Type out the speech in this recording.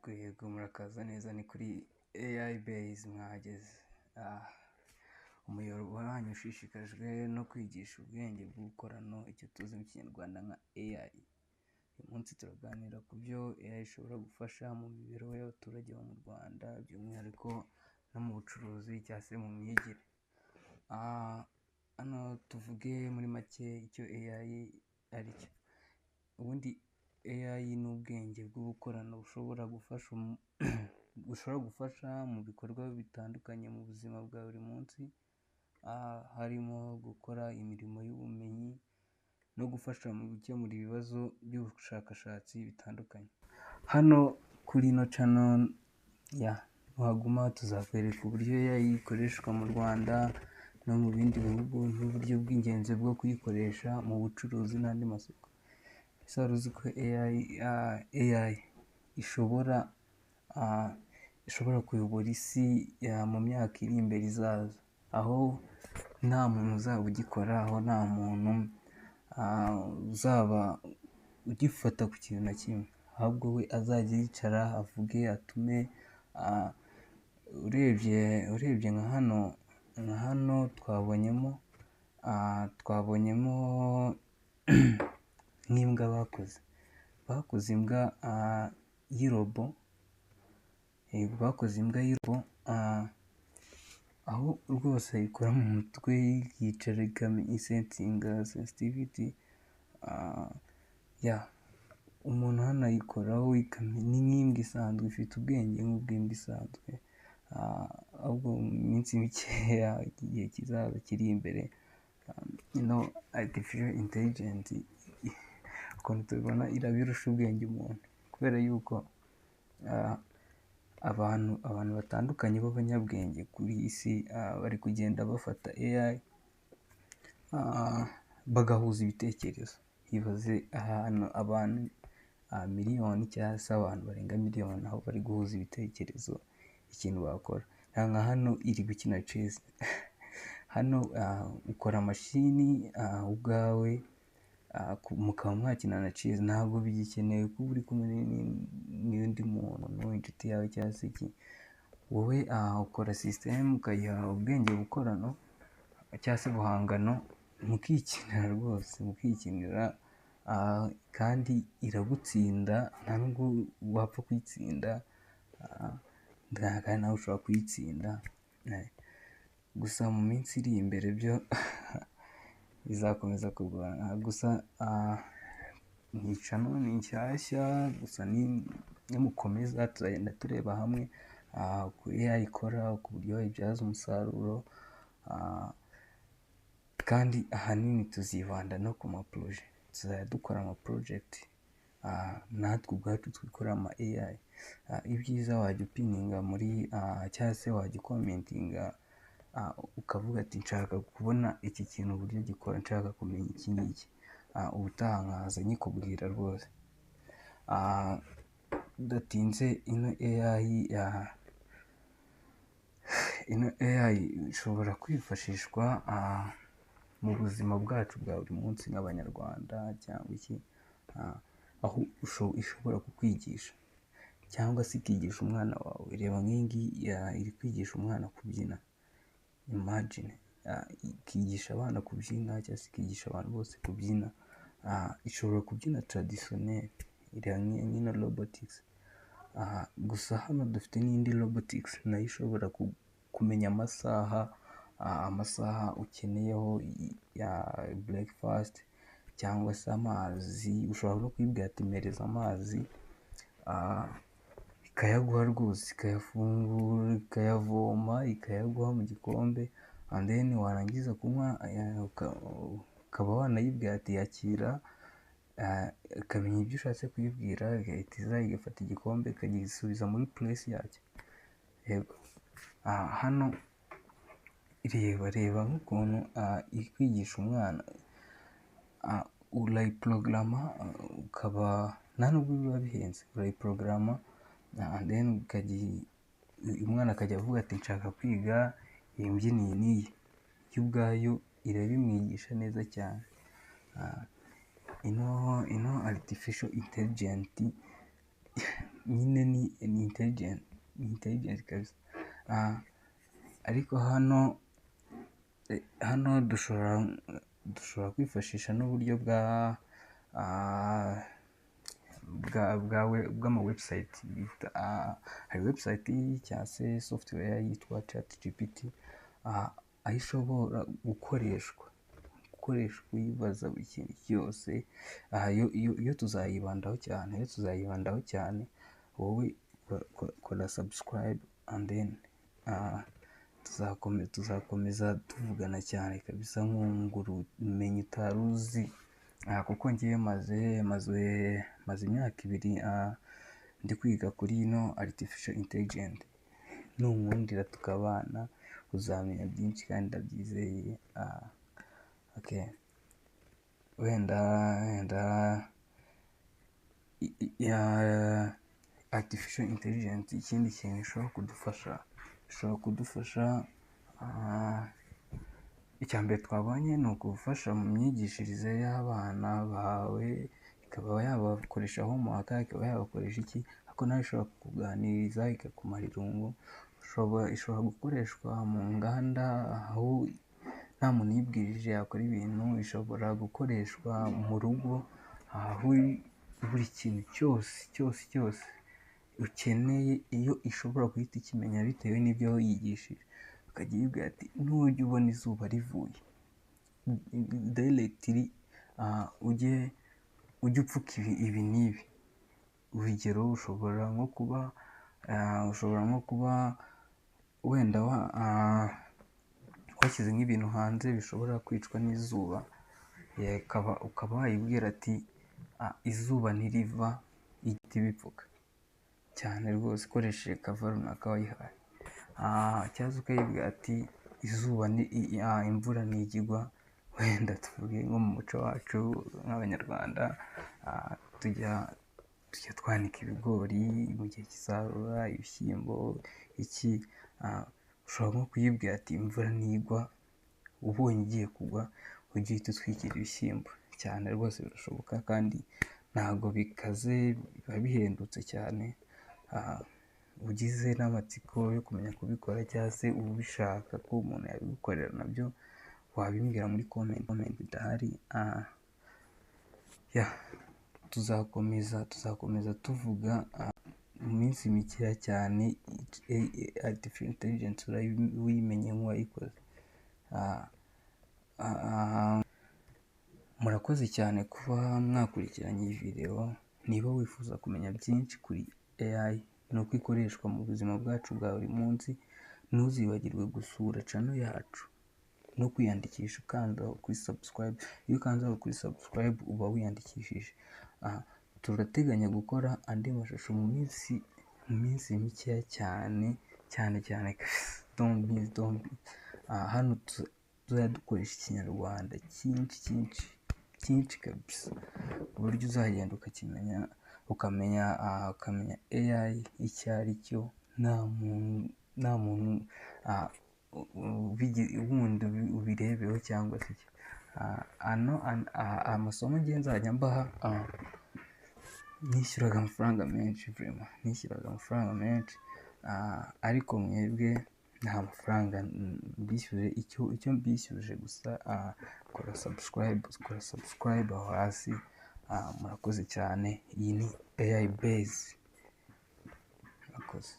Yego murakaza neza, ni kuri AI base mwahageze. Umuyoboro wanyu ushishikajwe no kwigisha ubwenge bw'ubukorano, icyo tuzi mu kinyarwanda nka AI. Uyu munsi turaganira ku byo AI ishobora gufasha mu mibereho y'abaturage bo mu Rwanda, by'umwihariko no mu bucuruzi cyangwa se mu myigire. Hano tuvuge muri make icyo AI ari cyo. Ubundi AI ni ubwenge bw'ubukorano bushobora gufasha mu bikorwa bitandukanye mu buzima bwa buri munsi, harimo gukora imirimo y'ubumenyi no gufasha mu gukemura ibibazo by'ubushakashatsi bitandukanye. Hano kuri ino channel nuhaguma tuzakwereka uburyo AI ikoreshwa mu Rwanda no mu bindi bihugu, n'uburyo bw'ingenzi bwo kuyikoresha mu bucuruzi n'andi masoko. Wari uzi ko AI ishobora kuyobora isi mu myaka iri imbere izaza, aho nta muntu uzaba ugikora, aho nta muntu uzaba ugifata ku kintu na kimwe, ahubwo we azajya yicara avuge, atume. Urebye nka hano twabonyemo nk'imbwa bakoze imbwa y'irobo. Bakoze imbwa y'irobo, aho rwose ikora mu mutwe, yicara ikamenya isensinga sensitivity. Umuntu hano ayikoraho ikamenya nk'imbwa isanzwe, ifite ubwenge nk'ubw'imbwa isanzwe. Ahubwo mu minsi mikeya, igihe kizaza kiri imbere, artificial intelligence ukuntu tubibona irabirusha ubwenge umuntu, kubera yuko abantu batandukanye b'abanyabwenge kuri iyi si bari kugenda bafata AI bagahuza ibitekerezo. Ibaze ahantu abantu miliyoni cyangwa se abantu barenga miliyoni aho bari guhuza ibitekerezo ikintu bakora. Nka hano iri gukina chess. Hano ukora mashini ubwawe, mukaba mwakinana chess, ntabwo bigikeneye ko uri kumwe n'undi muntu n'inshuti yawe cyangwa se iki. Wowe ukora system ukayiha ubwenge bukorano cyangwa se buhangano, mukikinira rwose, mukikinira, kandi iragutsinda, nta nubwo wapfa kuyitsinda, kandi nawe ushobora kuyitsinda. Gusa mu minsi iri imbere byo izakomeza kurwana. Gusa ni channel ni nshyashya, gusa nimukomeza tuzagenda tureba hamwe uko AI ikora, ku buryo ibyaza umusaruro, kandi ahanini tuzibanda no ku maproje. Tuzajya dukora amaproject natwe ubwacu twikora ama AI. Ibyiza wajya upininga muri cyangwa se wajya commentinga, ukavuga ati nshaka kubona iki kintu uburyo gikora, nshaka kumenya iki n'iki, ubutaha nkaza nyikubwira rwose. Udatinze, ino AI ishobora kwifashishwa mu buzima bwacu bwa buri munsi nk'abanyarwanda cyangwa iki, aho ishobora kukwigisha cyangwa se ikigisha umwana wawe. Reba nk'ingi iri kwigisha umwana kubyina, imagine, ikigisha abana kubyina cyangwa se ikigisha abantu bose kubyina. Ishobora kubyina traditionnel, nk'ino robotics. Gusa hano dufite n'indi robotics nayo ishobora kumenya amasaha ukeneyeho ya breakfast cyangwa se amazi. Ushobora no kuyibwira ati mpereza amazi, ikayaguha rwose, ikayafungura, ikayavoma, ikayaguha mu gikombe, and then warangiza kunywa ukaba wanayibwira ati yakira, ikamenya ibyo ushatse kuyibwira, igahita igafata igikombe ikagisubiza muri place yacyo. Yego, hano reba nk'ukuntu iri kwigisha umwana, urayiporogaramu, ukaba nta nubwo biba bihenze, urayiporogaramu and then umwana akajya avuga ati nshaka kwiga iyi mbyino iyi n'iyi, yo ubwayo irabimwigisha neza cyane. ino artificial intelligent nyine ni intelligent kabisa. Ariko hano dushobora kwifashisha n'uburyo bw'ama website hari website cyangwa se software yitwa ChatGPT, aho ishobora gukoreshwa uyibaza buri kintu cyose. Iyo tuzayibandaho cyane, wowe kora subscribe and then tuzakomeza tuvugana cyane kabisa, nkungura ubumenyi utari uzi, kuko ngiye maze imyaka 2 ndi kwiga kuri ino artificial intelligent. Nunkundira tukabana uzamenya byinshi kandi ndabyizeye. Okay, wenda artificial intelligence ikindi kintu ishobora kudufasha, icya mbere twabonye ni ukufasha mu myigishirize y'abana bawe, ikaba yabakoresha homework, ikaba yabakoresha iki, ariko nawe ishobora kukuganiriza ikakumara irungu. Ishobora gukoreshwa mu nganda, aho nta muntu uyibwirije yakora ibintu. Ishobora gukoreshwa mu rugo, aho buri kintu cyose ukeneye, iyo ishobora guhita ikimenya bitewe n'ibyo yigishije. Ukajya uyibwira ati nujya ubona izuba rivuye directly, ujye upfuka ibi n'ibi. Urugero ushobora nko kuba wenda washyize nk'ibintu hanze bishobora kwicwa n'izuba, ukaba wayibwira ati izuba niriva igiti bipfuka cyane rwose, ukoresheje kava runaka wayihaye. Cyangwa ukayibwira ati imvura ntigigwa. Wenda tuvuge nko mu muco wacu nk'Abanyarwanda, tujya twanika ibigori mu gihe cy'isarura, ibishyimbo, iki. Ushobora nko kuyibwira ati imvura ntigwa, ubonye igiye kugwa ujye uhita utwikira ibishyimbo. Cyane rwose birashoboka kandi ntabwo bikaze, biba bihendutse cyane. Ugize n'amatsiko yo kumenya kubikora cyangwa se ubishaka ko umuntu yabigukorera, nabyo wabimbwira muri comment idahari. Tuzakomeza tuvuga mu minsi mikeya cyane. Artificial intelligence uyimenye nk'uwayikoze. Murakoze cyane kuba mwakurikiranye iyi video. Niba wifuza kumenya byinshi kuri AI nuko ikoreshwa mu buzima bwacu bwa buri munsi, ntuzibagirwe gusura channel yacu no kwiyandikisha ukanda kuri subscribe. Iyo ukanze kuri subscribe uba wiyandikishije. Turateganya gukora andi mashusho mu minsi mikeya cyane. Don't hano tuzajya dukoresha ikinyarwanda cyinshi kabisa, uburyo uzagenda ukakimenya, ukamenya AI icyo ari cyo. Nta muntu wundi ubirebeho cyangwa se amasomo ngiye nzajya mbaha, nishyuraga amafaranga menshi, ariko mwebwe nta mafaranga mbishyuje. Icyo mbishyuje gusa, kora subscribe aho hasi. Murakoze cyane. Iyi ni AI Base. Murakoze.